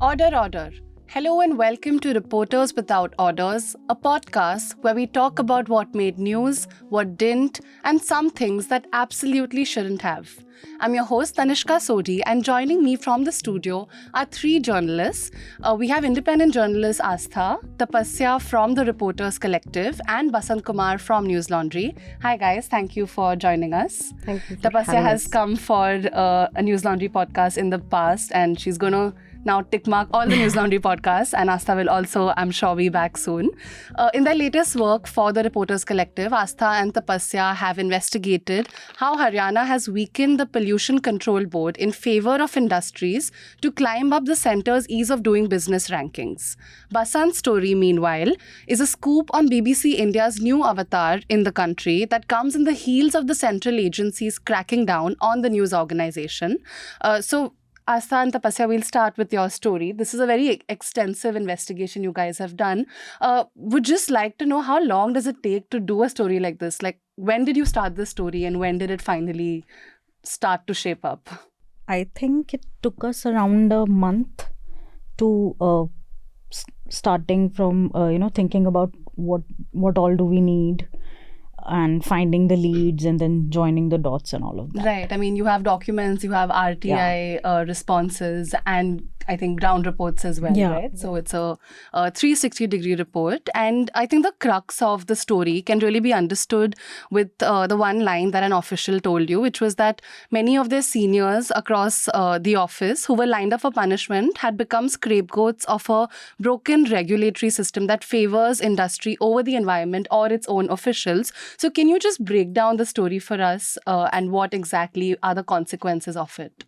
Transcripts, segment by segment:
Order, order. Hello and welcome to Reporters Without Orders, a podcast where we talk about what made news, what didn't, and some things that absolutely shouldn't have. I'm your host, Tanishka Sodhi, and joining me from the studio are three journalists. We have independent journalist Astha, Tapasya from the Reporters Collective, and Basant Kumar from Newslaundry. Hi guys, thank you for joining us. Thank you. Tapasya has come for a Newslaundry podcast in the past, and she's going to now tick mark all the Newslaundry podcasts, and Astha will also, I'm sure, be back soon. In their latest work for the Reporters Collective, Astha and Tapasya have investigated how Haryana has weakened the Pollution Control Board in favor of industries to climb up the centre's ease of doing business rankings. Basant's story, meanwhile, is a scoop on BBC India's new avatar in the country that comes in the heels of the central agencies cracking down on the news organisation. Astha and Tapasya, we'll start with your story. This is a very extensive investigation you guys have done. Would just like to know, how long does it take to do a story like this? Like, when did you start this story and when did it finally start to shape up? I think it took us around a month to starting from thinking about what all do we need, and finding the leads and then joining the dots and all of that. Right. I mean, you have documents, you have RTI responses, and I think ground reports as well, right? So it's a 360-degree report. And I think the crux of the story can really be understood with the one line that an official told you, which was that many of their seniors across the office who were lined up for punishment had become scapegoats of a broken regulatory system that favors industry over the environment or its own officials. So can you just break down the story for us and what exactly are the consequences of it?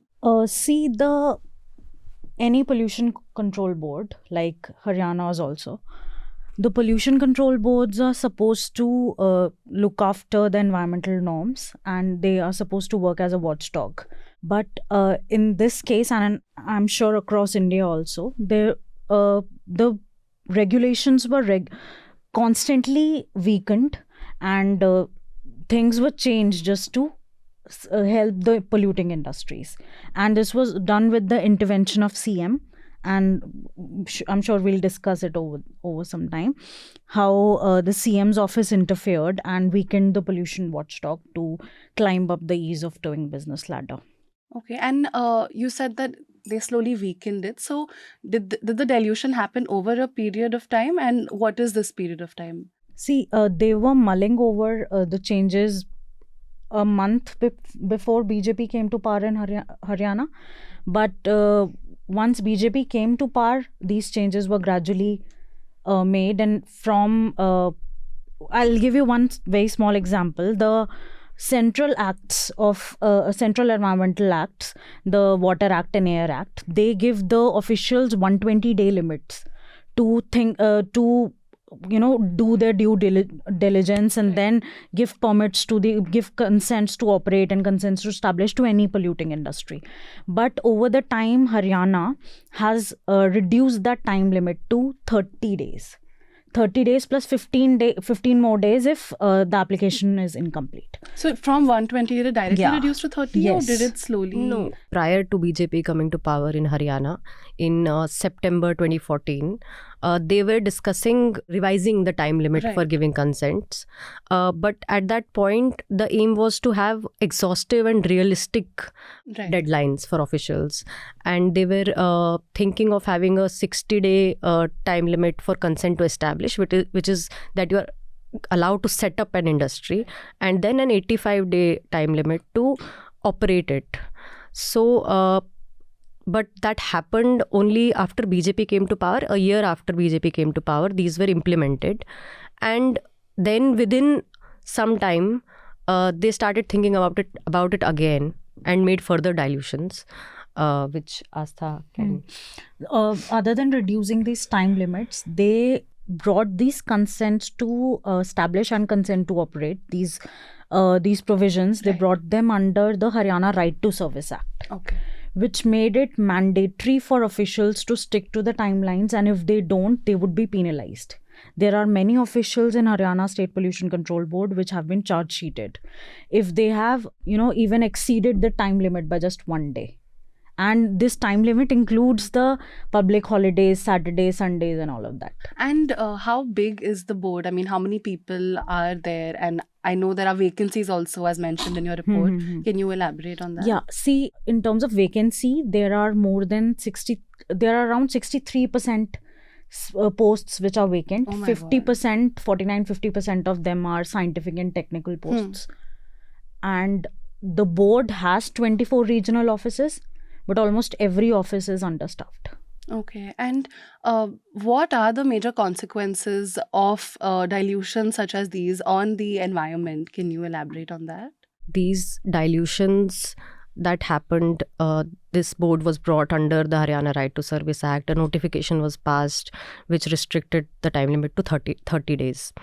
Any pollution control board, like Haryana's also, the pollution control boards are supposed to look after the environmental norms, and they are supposed to work as a watchdog. But in this case, and I'm sure across India also, the regulations were constantly weakened, and things were changed just to help the polluting industries. And this was done with the intervention of CM, and I'm sure we'll discuss it over some time, how the CM's office interfered and weakened the pollution watchdog to climb up the ease of doing business ladder. Okay, and you said that they slowly weakened it. So did the dilution happen over a period of time, and what is this period of time? They were mulling over the changes a month before BJP came to power in Haryana. But once BJP came to power, these changes were gradually made. And from, I'll give you one very small example. The central acts of Central Environmental Acts, the Water Act and Air Act, they give the officials 120-day limits to do their due diligence and then give permits give consents to operate and consents to establish to any polluting industry. But over the time, Haryana has reduced that time limit to 30 days. 30 days plus 15 more days if the application is incomplete. So from 120, did it directly reduce to 30, yes, or did it slowly? No. Prior to BJP coming to power in Haryana in September 2014, they were discussing revising the time limit for giving consents. But at that point, the aim was to have exhaustive and realistic deadlines for officials. And they were thinking of having a 60-day time limit for consent to establish, which is that you are allowed to set up an industry, and then an 85-day time limit to operate it. So, but that happened only after BJP came to power. A year after BJP came to power, these were implemented. And then within some time, they started thinking about it again and made further dilutions, which Astha can... Other than reducing these time limits, they brought these consents to establish and consent to operate, these provisions, they brought them under the Haryana Right to Service Act. Okay. Which made it mandatory for officials to stick to the timelines, and if they don't, they would be penalized. There are many officials in Haryana State Pollution Control Board which have been charge sheeted if they have, even exceeded the time limit by just one day. And this time limit includes the public holidays, Saturdays, Sundays, and all of that. And how big is the board? I mean, how many people are there? And I know there are vacancies also, as mentioned in your report. Can you elaborate on that? Yeah, see, in terms of vacancy, there are around 63% posts which are vacant. 50%, 49-50% of them are scientific and technical posts. And the board has 24 regional offices, but almost every office is understaffed. Okay. And what are the major consequences of dilution such as these on the environment? Can you elaborate on that? These dilutions that happened, this board was brought under the Haryana Right to Service Act. A notification was passed which restricted the time limit to 30 days.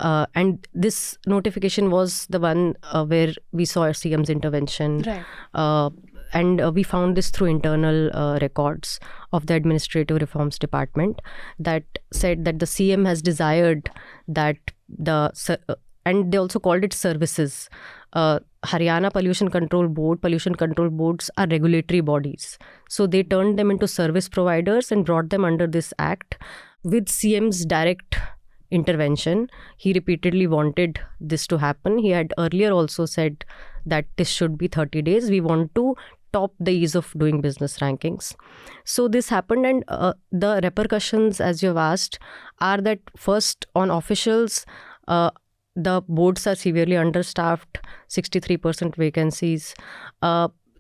And this notification was the one where we saw CM's intervention. Right. And we found this through internal records of the Administrative Reforms Department that said that the CM has desired that and they also called it services. Haryana Pollution Control Boards are regulatory bodies. So they turned them into service providers and brought them under this act. With CM's direct intervention, he repeatedly wanted this to happen. He had earlier also said that this should be 30 days. We want to top the ease of doing business rankings. So this happened, and the repercussions, as you have asked, are that first on officials, the boards are severely understaffed, 63% vacancies.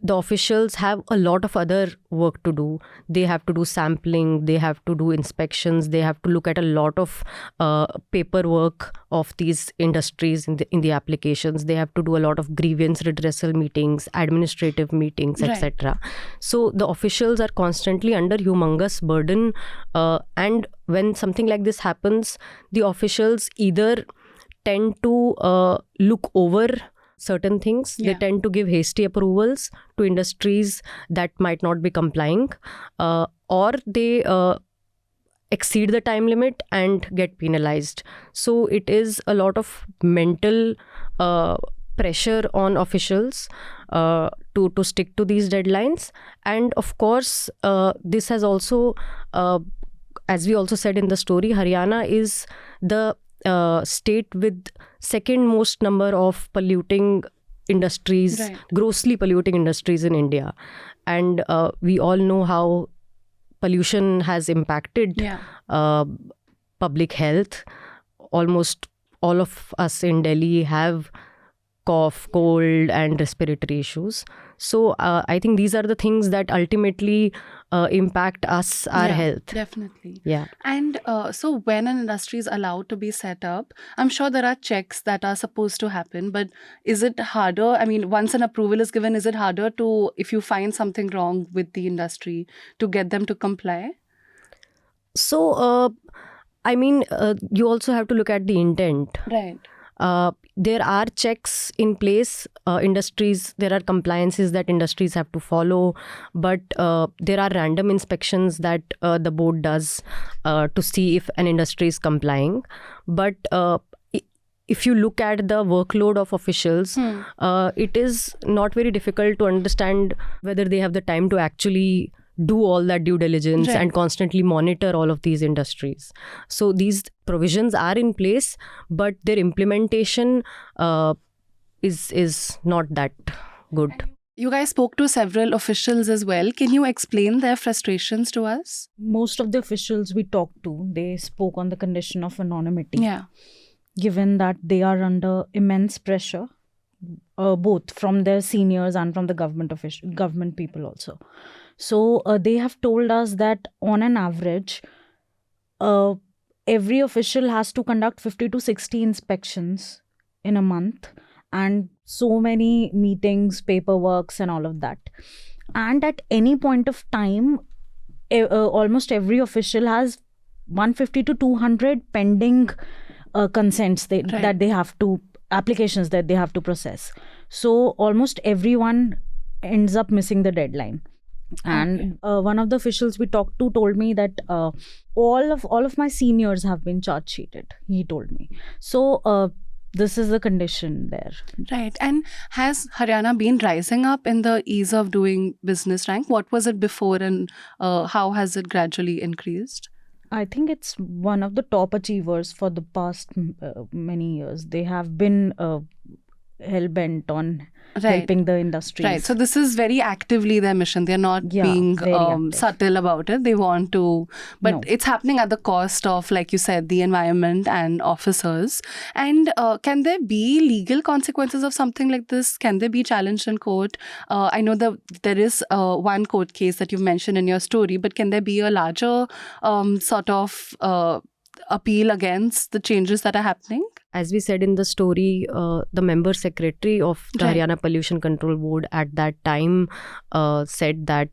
The officials have a lot of other work to do. They have to do sampling, they have to do inspections, they have to look at a lot of paperwork of these industries in the applications. They have to do a lot of grievance redressal meetings, administrative meetings, Right. etc. So the officials are constantly under humongous burden. And when something like this happens, the officials either tend to look over certain things. Yeah. They tend to give hasty approvals to industries that might not be complying, or they exceed the time limit and get penalized. So it is a lot of mental pressure on officials to stick to these deadlines. And of course, this has also, as we also said in the story, Haryana is the state with second most number of polluting industries, Right. grossly polluting industries in India. And we all know how pollution has impacted public health. Almost all of us in Delhi have cough, cold and respiratory issues. So I think these are the things that ultimately impact us, our health. Definitely. Yeah. And so when an industry is allowed to be set up, I'm sure there are checks that are supposed to happen, but is it harder? I mean, once an approval is given, is it harder to, if you find something wrong with the industry, to get them to comply? So, I mean, you also have to look at the intent. Right. There are checks in place, industries, there are compliances that industries have to follow, but there are random inspections that the board does to see if an industry is complying. But if you look at the workload of officials, it is not very difficult to understand whether they have the time to actually do all that due diligence and constantly monitor all of these industries. So these provisions are in place, but their implementation is not that good. You guys spoke to several officials as well. Can you explain their frustrations to us? Most of the officials we talked to, they spoke on the condition of anonymity. Yeah. Given that they are under immense pressure, both from their seniors and from the government people also. So they have told us that on an average, every official has to conduct 50 to 60 inspections in a month, and so many meetings, paperworks and all of that. And at any point of time, almost every official has 150 to 200 pending consents that they have to, applications that they have to process. So almost everyone ends up missing the deadline. And one of the officials we talked to told me that all of my seniors have been charge sheeted, he told me. So this is the condition there. Right. And has Haryana been rising up in the ease of doing business rank? What was it before, and how has it gradually increased? I think it's one of the top achievers for the past many years. They have been hell-bent on helping the industries. Right. So this is very actively their mission. They're not being subtle about it. They want to, but it's happening at the cost of, like you said, the environment and officers. And can there be legal consequences of something like this? Can they be challenged in court? I know that there is one court case that you mentioned in your story, but can there be a larger sort of appeal against the changes that are happening? As we said in the story, the member secretary of the Haryana Pollution Control Board at that time said that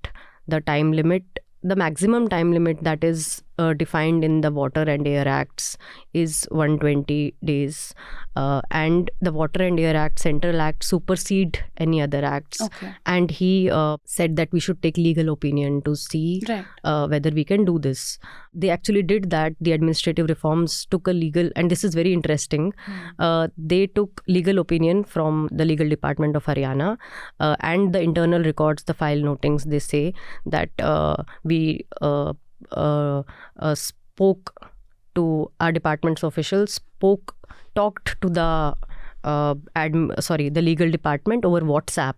the maximum time limit that is defined in the Water and Air Acts is 120 days. And the Water and Air Act, Central Act, supersede any other acts. And he said that we should take legal opinion to see whether we can do this. They actually did that. The administrative reforms took a legal, and this is very interesting, they took legal opinion from the legal department of Haryana, and the internal records, the file notings, they say that we spoke to our department's officials, talked to the the legal department over WhatsApp,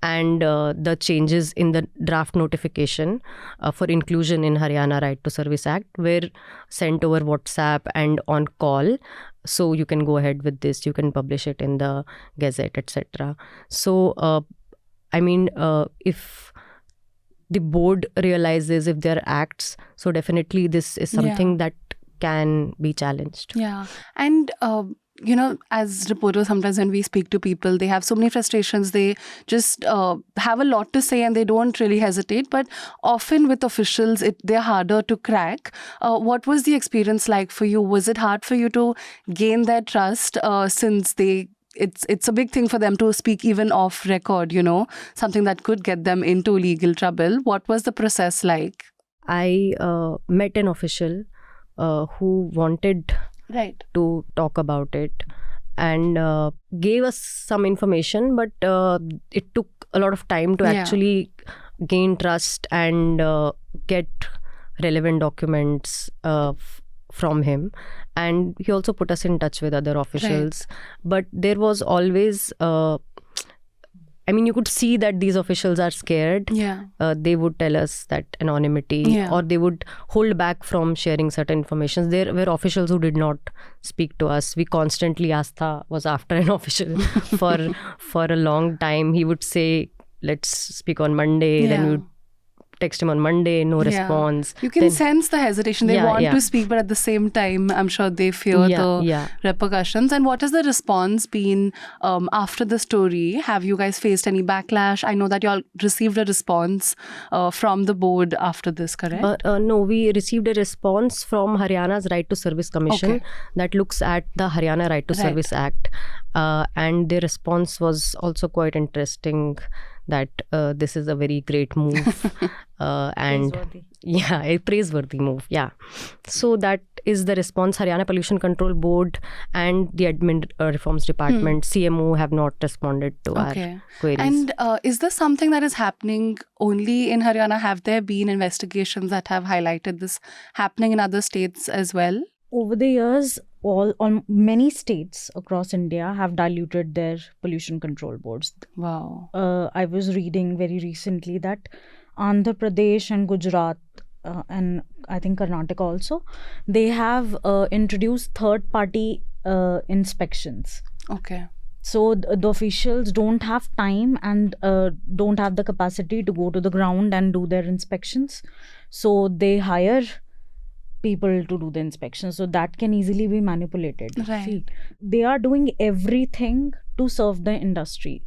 and the changes in the draft notification for inclusion in Haryana Right to Service Act were sent over WhatsApp and on call. So you can go ahead with this, you can publish it in the Gazette, etc. So, if the board realizes, if there are acts, so definitely this is something that can be challenged. Yeah. And as reporters, sometimes when we speak to people, they have so many frustrations. They just have a lot to say and they don't really hesitate. But often with officials, they're harder to crack. What was the experience like for you? Was it hard for you to gain their trust since it's a big thing for them to speak even off record, something that could get them into legal trouble? What was the process like? I met an official who wanted to talk about it and gave us some information, but it took a lot of time to actually gain trust and get relevant documents from him. And he also put us in touch with other officials. But there was always you could see that these officials are scared. They would tell us that anonymity, or they would hold back from sharing certain information. There were officials who did not speak to us. We constantly, Astha was after an official for a long time. He would say, let's speak on Monday. Then we would text him on Monday, no response. You can sense the hesitation. They want to speak, but at the same time, I'm sure they fear the repercussions. And what has the response been after the story? Have you guys faced any backlash? I know that you all received a response from the board after this, correct? No, we received a response from Haryana's Right to Service Commission that looks at the Haryana Right to Service Act. And the response was also quite interesting, that this is a very great move and a praiseworthy move. So that is the response. Haryana Pollution Control Board and the Admin Reforms Department, CMO, have not responded to our queries. And is this something that is happening only in Haryana? Have there been investigations that have highlighted this happening in other states as well? Over the years, many states across India have diluted their pollution control boards. Wow. I was reading very recently that Andhra Pradesh and Gujarat and I think Karnataka also, they have introduced third-party inspections. So the officials don't have time and don't have the capacity to go to the ground and do their inspections. So they hire people to do the inspection, so that can easily be manipulated. See, they are doing everything to serve the industry,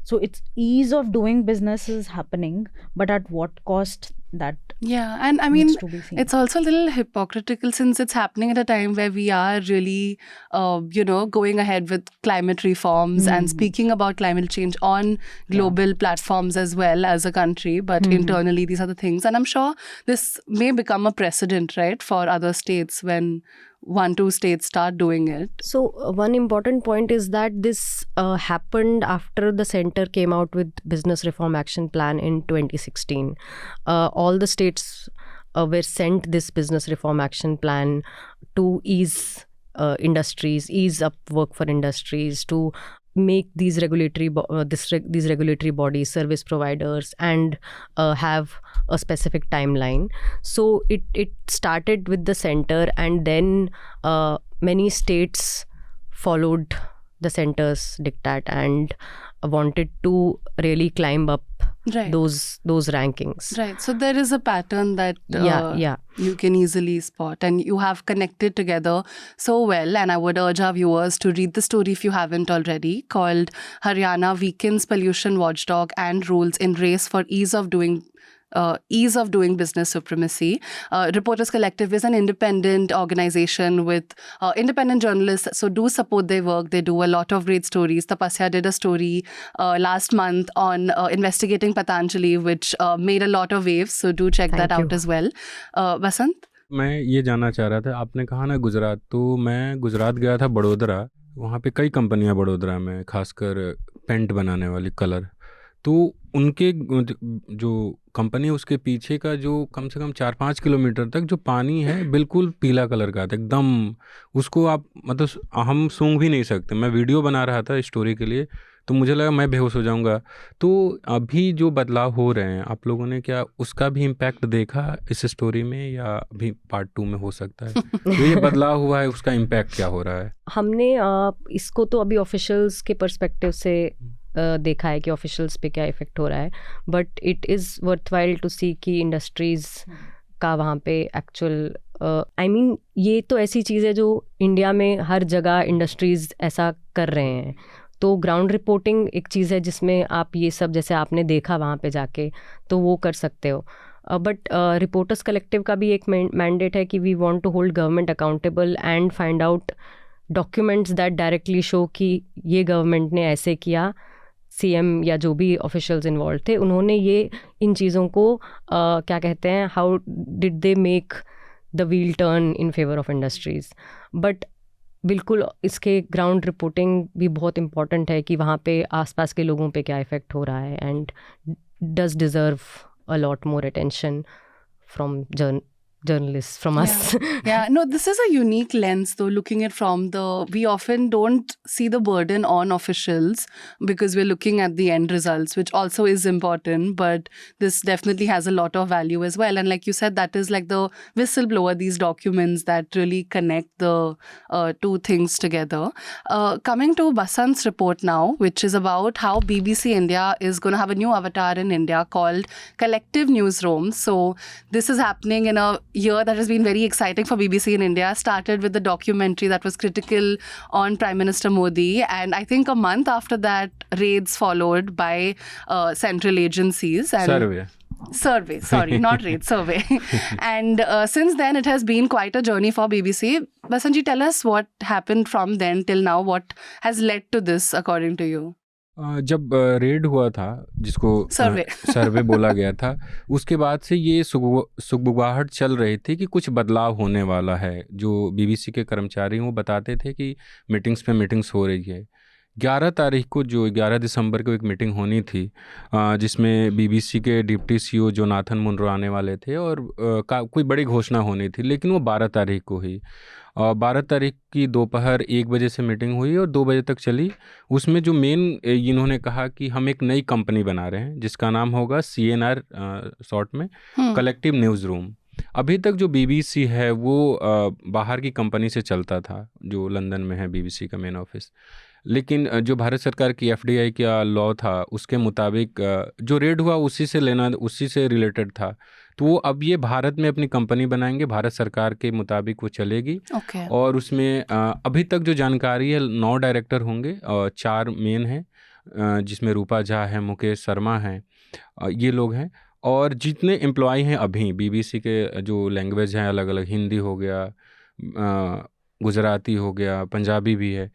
so it's ease of doing business is happening, but at what cost? That and I mean, it's also a little hypocritical since it's happening at a time where we are really going ahead with climate reforms and speaking about climate change on global platforms as well as a country, but internally these are the things. And I'm sure this may become a precedent, right, for other states when 1-2 states start doing it. So one important point is that this happened after the center came out with Business Reform Action Plan in 2016. All the states were sent this Business Reform Action Plan to ease industries, ease up work for industries, to make these regulatory bodies service providers, and have a specific timeline. So it started with the center, and then many states followed the center's diktat and wanted to really climb up those rankings. Right. So there is a pattern that you can easily spot, and you have connected together so well. And I would urge our viewers to read the story if you haven't already, called Haryana Weakens Pollution Watchdog and Rules in Race for Ease of Doing Business Supremacy. Reporters Collective is an independent organization with independent journalists, so do support their work. They do a lot of great stories. Tapasya did a story last month on investigating Patanjali, which made a lot of waves, so do check that out as well. Basant? मैं ये जानना चाह रहा था, आपने कहा ना गुजरात, तो मैं गुजरात गया था, बड़ोदरा, वहाँ पे कई कंपनियाँ बड़ोदरा में, खासकर पेंट बनाने वाली, कलर, तो उनके जो कंपनी है उसके पीछे का जो कम से कम 4-5 किलोमीटर तक जो पानी है बिल्कुल पीला कलर का था एकदम, उसको आप मतलब हम सूंघ भी नहीं सकते। मैं वीडियो बना रहा था स्टोरी के लिए, तो मुझे लगा मैं बेहोश हो जाऊंगा। तो अभी जो बदलाव हो रहे हैं, आप लोगों ने क्या उसका भी इम्पैक्ट देखा इस स्टोरी में, या अभी पार्ट 2 में हो सकता है? तो ये बदलाव हुआ है, उसका इम्पैक्ट क्या हो रहा है? हमने इसको तो अभी ऑफिशियल्स के पर्सपेक्टिव से देखा है कि ऑफिशियल्स पे क्या इफेक्ट हो रहा है, but it is worthwhile to see कि इंडस्ट्रीज़ का वहाँ पे एक्चुअल ये तो ऐसी चीज़ है जो इंडिया में हर जगह इंडस्ट्रीज़ ऐसा कर रहे हैं। तो ग्राउंड रिपोर्टिंग एक चीज़ है जिसमें आप ये सब, जैसे आपने देखा वहाँ पे जाके, तो वो कर सकते हो। बट रिपोर्टर्स कलेक्टिव का भी एक मैंडेट है कि we want to hold government accountable and find out documents that directly show कि ये गवर्नमेंट ने ऐसे किया। सीएम या जो भी ऑफिशियल्स इन्वॉल्व थे, उन्होंने ये इन चीज़ों को क्या कहते हैं, how did they make the wheel turn in favour of industries. But बिल्कुल इसके ग्राउंड रिपोर्टिंग भी बहुत इम्पॉर्टेंट है कि वहाँ पे आसपास के लोगों पे क्या इफ़ेक्ट हो रहा है, and does deserve a lot more attention from journalists from us. No, this is a unique lens though, looking at from we often don't see the burden on officials because we're looking at the end results, which also is important, but this definitely has a lot of value as well. And like you said, that is like the whistleblower, these documents that really connect the two things together. Coming to Basant's report now, which is about how BBC India is going to have a new avatar in India called Collective Newsroom. So this is happening in a year that has been very exciting for BBC in India. Started with the documentary that was critical on Prime Minister Modi, and I think a month after that, raids followed by central agencies. And Survey, sorry, not raid, survey. And since then, it has been quite a journey for BBC. Basant ji, tell us what happened from then till now. What has led to this, according to you? जब red हुआ था, जिसको सर्वे बोला गया था, उसके बाद से ये सुगबुगाहट चल रही थी कि कुछ बदलाव होने वाला है। जो बीबीसी के कर्मचारी वो बताते थे कि मीटिंग्स हो रही है। 11 तारीख को, जो 11 दिसंबर को एक मीटिंग होनी थी, जिसमें बीबीसी के डिप्टी सीईओ जोनाथन मुनरो आने वाले थे, और कोई बड़ी घोषणा होनी थी, लेकिन वो 12 तारीख को हुई। 12 तारीख की दोपहर 1 बजे से मीटिंग हुई और 2 बजे तक चली। उसमें जो मेन इन्होंने कहा कि हम एक नई कंपनी बना रहे हैं जिसका नाम होगा CNR, शॉर्ट में कलेक्टिव न्यूज़ रूम। अभी तक जो बीबीसी है वो बाहर की कंपनी से चलता था, जो लंदन में है बीबीसी का मेन ऑफिस। लेकिन जो भारत सरकार की FDI का लॉ था, उसके मुताबिक जो रेड हुआ उसी से रिलेटेड था। तो वो अब ये भारत में अपनी कंपनी बनाएंगे, भारत सरकार के मुताबिक वो चलेगी। और उसमें अभी तक जो जानकारी है, 9 डायरेक्टर होंगे और 4 मेन हैं, जिसमें रूपा झा है, मुकेश शर्मा हैं, ये लोग हैं। और जितने एम्प्लॉय हैं अभी बीबीसी के, जो लैंग्वेज हैं अलग अलग, हिंदी हो गया, गुजराती हो गया, पंजाबी भी है,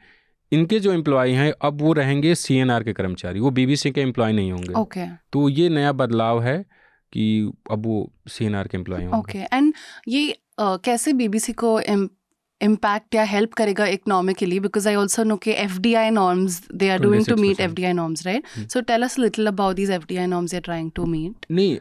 इनके जो एम्प्लॉय हैं अब वो रहेंगे CNR के कर्मचारी, वो बीबीसी के एम्प्लॉय नहीं होंगे। तो ये नया बदलाव है कि अब वो CNR के एम्प्लॉय होंगे। एंड ये कैसे बीबीसी को impact या help करेगा economically, because I also know कि FDI norms they are doing to meet 26%. FDI norms, right? So tell us a little about these FDI norms they're trying to meet. नहीं,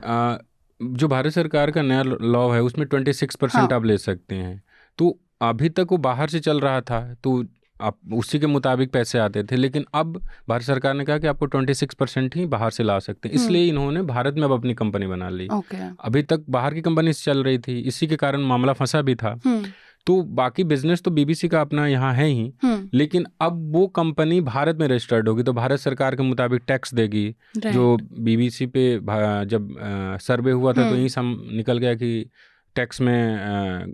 जो भारत सरकार का नया law है उसमें 26% आप ले सकते हैं। तो अभी तक वो बाहर से चल रहा था तो आप उसी के मुताबिक पैसे आते थे, लेकिन अब भारत सरकार ने कहा कि आपको 26% ही बाहर से ला सकते हैं, इसलिए इन्होंने भारत में अब अपनी कंपनी बना ली। अभी तक बाहर की कंपनी से चल रही थी, इसी के कारण मामला फंसा भी था। तो बाकी बिजनेस तो बीबीसी का अपना यहाँ है ही, लेकिन अब वो कंपनी भारत में रजिस्टर्ड होगी तो भारत सरकार के मुताबिक टैक्स देगी। जो बीबीसी पे जब सर्वे हुआ था तो यही निकल गया कि टैक्स में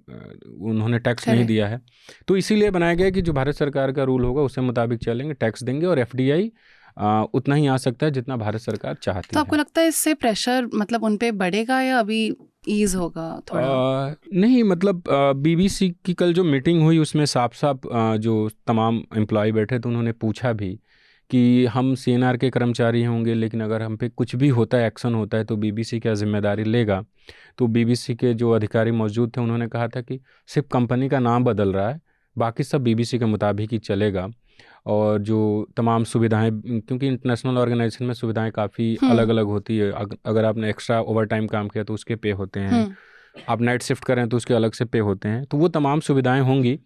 उन्होंने टैक्स नहीं दिया है, तो इसीलिए बनाया गया कि जो भारत सरकार का रूल होगा उसके मुताबिक चलेंगे, टैक्स देंगे और एफडीआई उतना ही आ सकता है जितना भारत सरकार चाहती है। तो आपको लगता है इससे प्रेशर मतलब उन पे बढ़ेगा या अभी ईज होगा थोड़ा? नहीं, मतलब बीबीसी की कल जो मीटिंग हुई उसमें साफ साफ जो तमाम एम्प्लॉय बैठे थे उन्होंने पूछा भी कि हम सीएनआर के कर्मचारी होंगे, लेकिन अगर हम पे कुछ भी होता है, एक्शन होता है तो बीबीसी क्या जिम्मेदारी लेगा। तो बीबीसी के जो अधिकारी मौजूद थे उन्होंने कहा था कि सिर्फ कंपनी का नाम बदल रहा है, बाकी सब बीबीसी के मुताबिक ही चलेगा। और जो तमाम सुविधाएं, क्योंकि इंटरनेशनल ऑर्गेनाइजेशन में सुविधाएं काफ़ी अलग अलग होती है, अगर आपने एक्स्ट्रा ओवर टाइम काम किया तो उसके पे होते हैं, आप नाइट शिफ्ट करें तो उसके अलग से पे होते हैं, तो वो तमाम सुविधाएं होंगी।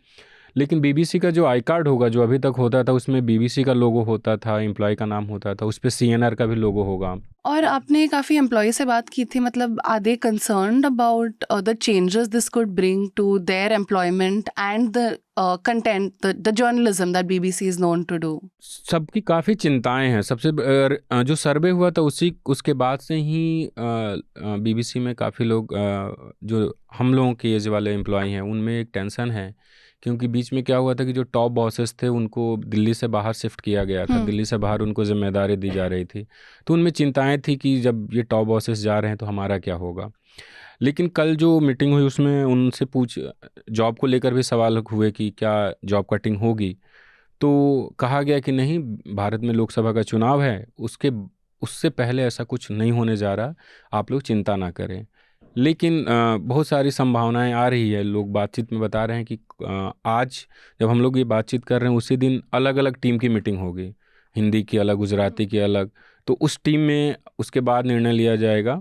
लेकिन बीबीसी का जो आई कार्ड होगा, जो अभी तक होता था उसमें बीबीसी का लोगो होता था, एम्प्लॉय का नाम होता था, उस पर सीएनआर का भी लोगो होगा। और आपने काफ़ी एम्प्लॉय से बात की थी, मतलब are they concerned about the changes this could bring to their employment and the content, the journalism that BBC is known to do? सबकी काफ़ी चिंताएं हैं। सबसे जो सर्वे हुआ था उसके बाद से ही बीबीसी में काफ़ी लोग, जो हम लोगों के एज वाले एम्प्लॉय हैं, उनमें एक टेंशन है, क्योंकि बीच में क्या हुआ था कि जो टॉप बॉसेस थे उनको दिल्ली से बाहर शिफ्ट किया गया था, दिल्ली से बाहर उनको जिम्मेदारी दी जा रही थी, तो उनमें चिंताएं थी कि जब ये टॉप बॉसेस जा रहे हैं तो हमारा क्या होगा। लेकिन कल जो मीटिंग हुई उसमें उनसे जॉब को लेकर भी सवाल हुए कि क्या जॉब कटिंग होगी, तो कहा गया कि नहीं, भारत में लोकसभा का चुनाव है, उससे पहले ऐसा कुछ नहीं होने जा रहा, आप लोग चिंता ना करें। लेकिन बहुत सारी संभावनाएं आ रही है। लोग बातचीत में बता रहे हैं कि आज जब हम लोग ये बातचीत कर रहे हैं उसी दिन अलग अलग टीम की मीटिंग होगी, हिंदी की अलग, गुजराती की अलग, तो उस टीम में उसके बाद निर्णय लिया जाएगा।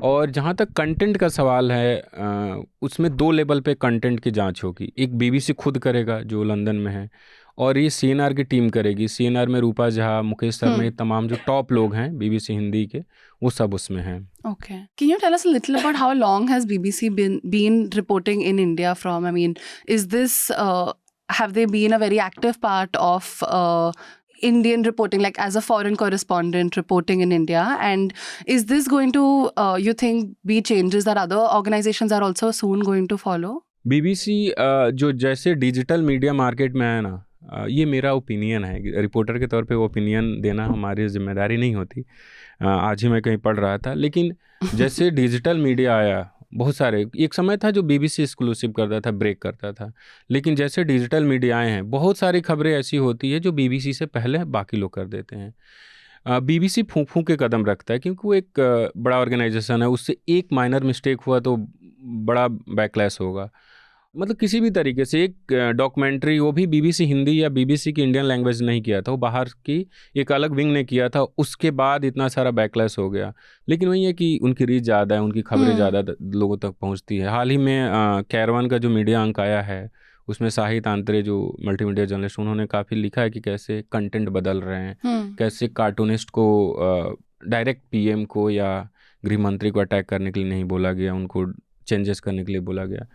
और जहाँ तक कंटेंट का सवाल है, उसमें 2 लेवल पे कंटेंट की जांच होगी। एक बीबीसी खुद करेगा जो लंदन में है, और ये सीएनआर की टीम करेगी। सीएनआर में रूपा झा, मुकेश शर्मा, ये तमाम जो टॉप लोग हैं बीबीसी हिंदी के, वो सब उसमें हैं। Okay. Can you tell us a little about how long has BBC been reporting in India from? I mean, is this have they been a very active part of Indian reporting, like as a foreign correspondent reporting in India? And is this going to, you think, be changes that other organizations are also soon going to follow? BBC जो जैसे digital media market में आया ना, ये मेरा opinion है। Reporter के तौर पे वो ओपिनियन देना हमारी जिम्मेदारी नहीं होती। आज ही मैं कहीं पढ़ रहा था, लेकिन जैसे डिजिटल मीडिया आया, बहुत सारे, एक समय था जो बीबीसी एक्सक्लूसिव करता था, ब्रेक करता था, लेकिन जैसे डिजिटल मीडिया आए हैं, बहुत सारी खबरें ऐसी होती है जो बीबीसी से पहले बाकी लोग कर देते हैं। बीबीसी फूंक फूंक के कदम रखता है, क्योंकि वो एक बड़ा ऑर्गेनाइजेशन है, उससे एक माइनर मिस्टेक हुआ तो बड़ा बैकलैश होगा। मतलब किसी भी तरीके से एक डॉक्यूमेंट्री, वो भी बीबीसी हिंदी या बीबीसी की इंडियन लैंग्वेज नहीं किया था, वो बाहर की एक अलग विंग ने किया था, उसके बाद इतना सारा बैकलैश हो गया। लेकिन वही है कि उनकी रीच ज़्यादा है, उनकी खबरें ज़्यादा लोगों तक पहुंचती है। हाल ही में कैरवान का जो मीडिया अंक आया है, उसमें साहित आंतरे जो मल्टीमीडिया जर्नलिस्ट, उन्होंने काफ़ी लिखा है कि कैसे कंटेंट बदल रहे हैं, कैसे कार्टूनिस्ट को डायरेक्ट पीएम को या गृह मंत्री को अटैक करने के लिए नहीं बोला गया, उनको चेंजेस करने के लिए बोला गया।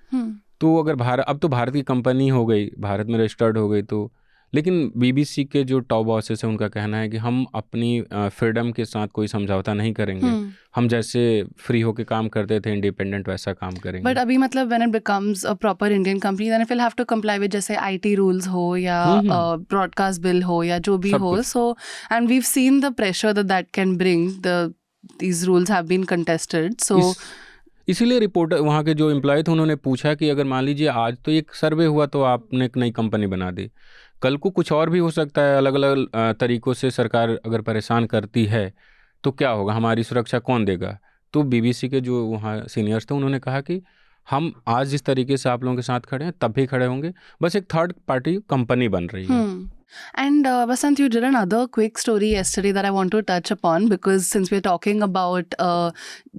तो अगर अब तो भारत की कंपनी हो गई, भारत में रजिस्टर्ड हो गई, तो लेकिन बीबीसी के जो टॉप बॉसेस हैं उनका कहना है कि हम अपनी फ्रीडम के साथ कोई समझौता नहीं करेंगे, हम जैसे फ्री होके काम करते थे इंडिपेंडेंट, वैसा काम करेंगे। बट अभी मतलब when it becomes a proper Indian company, then it will have to comply with जैसे आईटी रूल्स हो या ब्रॉडकास्ट बिल हो या जो भी हो। So and we have seen the pressure that can bring, these rules have been contested. So इसीलिए reporter, वहाँ के जो एम्प्लॉय थे, उन्होंने पूछा कि अगर मान लीजिए आज तो एक सर्वे हुआ तो आपने एक नई कंपनी बना दी, कल को कुछ और भी हो सकता है, अलग अलग तरीक़ों से सरकार अगर परेशान करती है तो क्या होगा, हमारी सुरक्षा कौन देगा? तो बीबीसी के जो वहाँ सीनियर्स थे उन्होंने कहा कि हम आज जिस तरीके से आप लोगों के साथ खड़े हैं तब भी खड़े होंगे, बस एक थर्ड पार्टी कंपनी बन रही है। And Basant, you did another quick story yesterday that I want to touch upon, because since we're talking about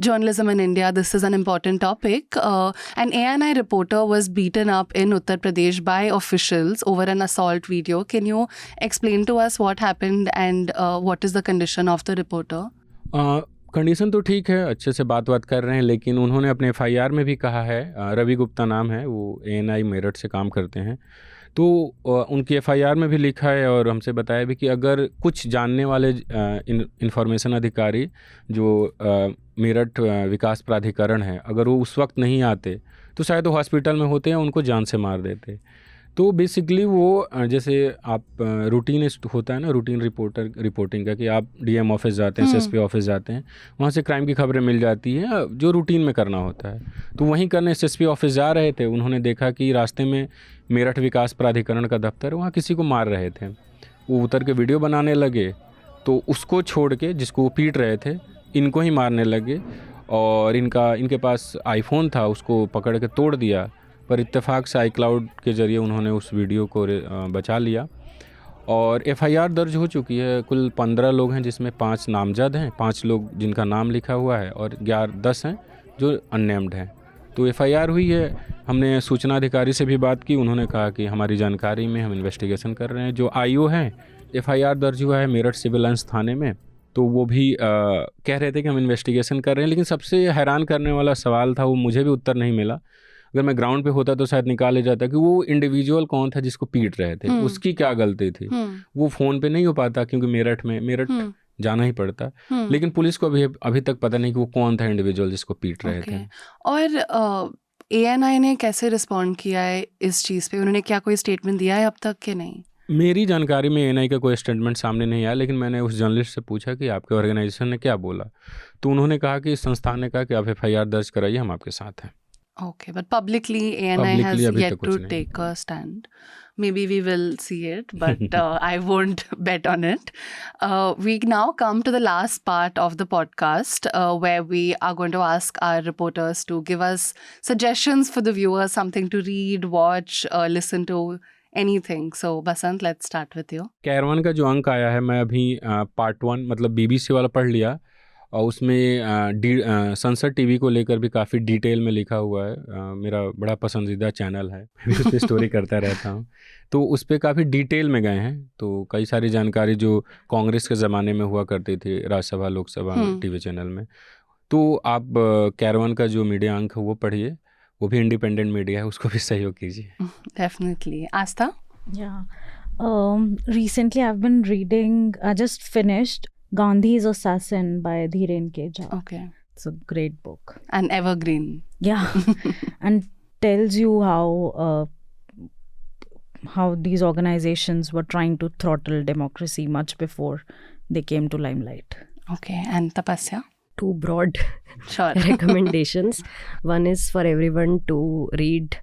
journalism in India, this is an important topic. An ANI reporter was beaten up in Uttar Pradesh by officials over an assault video. Can you explain to us what happened and what is the condition of the reporter? Condition तो ठीक है, अच्छे से बात कर रहे हैं, लेकिन उन्होंने अपने FIR में भी कहा है, रवि गुप्ता नाम है, वो ANI मेरठ से काम करते हैं, तो उनकी FIR में भी लिखा है और हमसे बताया भी कि अगर कुछ जानने वाले इंफॉर्मेशन अधिकारी जो मेरठ विकास प्राधिकरण है, अगर वो उस वक्त नहीं आते तो शायद वो हॉस्पिटल में होते हैं, उनको जान से मार देते। तो बेसिकली वो जैसे आप रूटीन होता है ना, रूटीन रिपोर्टिंग का, कि आप DM ऑफिस जाते हैं, SSP ऑफिस जाते हैं, वहाँ से क्राइम की खबरें मिल जाती हैं जो रूटीन में करना होता है। तो वहीं करने SSP ऑफिस जा रहे थे, उन्होंने देखा कि रास्ते में मेरठ विकास प्राधिकरण का दफ्तर, वहाँ किसी को मार रहे थे। वो उतर के वीडियो बनाने लगे, तो उसको छोड़ के जिसको वो पीट रहे थे, इनको ही मारने लगे, और इनके पास iPhone था, उसको पकड़ के तोड़ दिया, पर इत्तेफाक से iCloud के ज़रिए उन्होंने उस वीडियो को बचा लिया। और FIR दर्ज हो चुकी है। कुल 15 लोग हैं, जिसमें 5 नामजद हैं, 5 लोग जिनका नाम लिखा हुआ है, और 10 हैं जो अननेम्ड हैं। तो FIR हुई है। हमने सूचना अधिकारी से भी बात की, उन्होंने कहा कि हमारी जानकारी में हम इन्वेस्टिगेशन कर रहे हैं। जो IO हैं, FIR दर्ज हुआ है मेरठ सिविल लाइंस थाने में, तो वो भी कह रहे थे कि हम इन्वेस्टिगेशन कर रहे हैं। लेकिन सबसे हैरान करने वाला सवाल था, वो मुझे भी उत्तर नहीं मिला। अगर मैं ग्राउंड पे होता तो शायद निकाल ले जाता कि वो इंडिविजुअल कौन था जिसको पीट रहे थे, उसकी क्या गलती थी। वो फ़ोन पे नहीं हो पाता, क्योंकि मेरठ जाना ही पड़ता। लेकिन पुलिस को अभी तक पता नहीं कि वो कौन था इंडिविजुअल जिसको पीट रहे थे। और ANI ने कैसे रिस्पॉन्ड किया है इस चीज़ पे? उन्होंने क्या कोई स्टेटमेंट दिया है अब तक कि नहीं? मेरी जानकारी में ANI का कोई स्टेटमेंट सामने नहीं आया, लेकिन मैंने उस जर्नलिस्ट से पूछा कि आपके ऑर्गेनाइजेशन ने क्या बोला, तो उन्होंने कहा कि संस्थान ने कहा कि आप FIR दर्ज कराइए, हम आपके साथ हैं। Okay, but publicly ANI has yet to take a stand. Maybe we will see it, but I won't bet on it. We now come to the last part of the podcast, where we are going to ask our reporters to give us suggestions for the viewers, something to read, watch, listen to, anything. So Basant, let's start with you. Kairwan का जो अंक आया है, मैं अभी part 1 मतलब BBC वाला पढ़ लिया, और उसमें संसद TV को लेकर भी काफ़ी डिटेल में लिखा हुआ है। मेरा बड़ा पसंदीदा चैनल है, मैं उस पर स्टोरी करता रहता हूँ, तो उस पर काफ़ी डिटेल में गए हैं। तो कई सारी जानकारी जो कांग्रेस के ज़माने में हुआ करती थी राज्यसभा लोकसभा TV चैनल में। तो आप कैरवान का जो मीडिया अंक है वो पढ़िए, वो भी इंडिपेंडेंट मीडिया है, उसको भी सहयोग कीजिए। Definitely. Astha? Yeah. Recently I've been reading, I just finished Gandhi's Assassin by Dhiren Keja. Okay. It's a great book. An evergreen. Yeah. And tells you how these organizations were trying to throttle democracy much before they came to limelight. Okay. And Tapasya? 2 broad recommendations. One is for everyone to read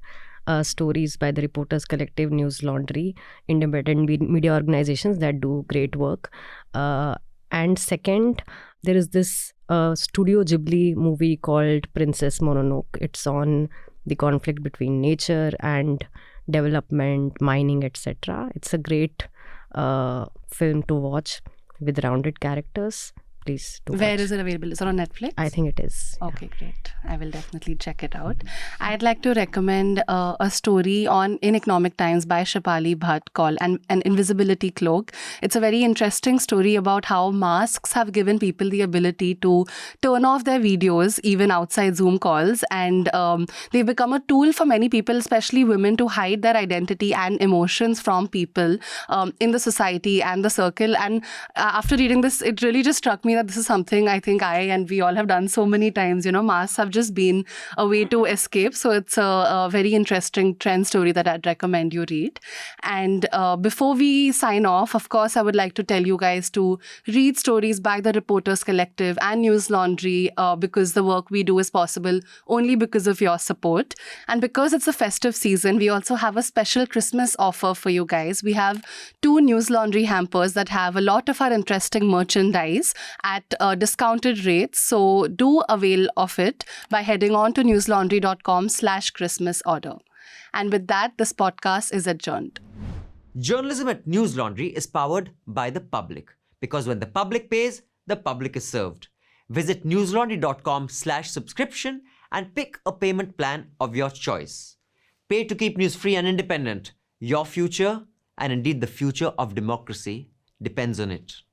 stories by the Reporters Collective, Newslaundry, independent media organizations that do great work. And second, there is this Studio Ghibli movie called Princess Mononoke. It's on the conflict between nature and development, mining, etc. It's a great film to watch with rounded characters. Please do Where watch. is it available? Is it on Netflix? I think it is. Okay, great. I will definitely check it out. I'd like to recommend a story in Economic Times by Shapali Bhatt called An Invisibility Cloak. It's a very interesting story about how masks have given people the ability to turn off their videos even outside Zoom calls, and they've become a tool for many people, especially women, to hide their identity and emotions from people in the society and the circle. And after reading this, it really just struck me that this is something I think I and we all have done so many times. You know, masks have just been a way to escape. So it's a very interesting trend story that I'd recommend you read. And before we sign off, of course, I would like to tell you guys to read stories by the Reporters Collective and Newslaundry, because the work we do is possible only because of your support. And because it's a festive season, we also have a special Christmas offer for you guys. We have 2 Newslaundry hampers that have a lot of our interesting merchandise. at discounted rates. So do avail of it by heading on to newslaundry.com/Christmas order. And with that, this podcast is adjourned. Journalism at Newslaundry is powered by the public, because when the public pays, the public is served. Visit newslaundry.com/subscription and pick a payment plan of your choice. Pay to keep news free and independent. Your future, and indeed the future of democracy, depends on it.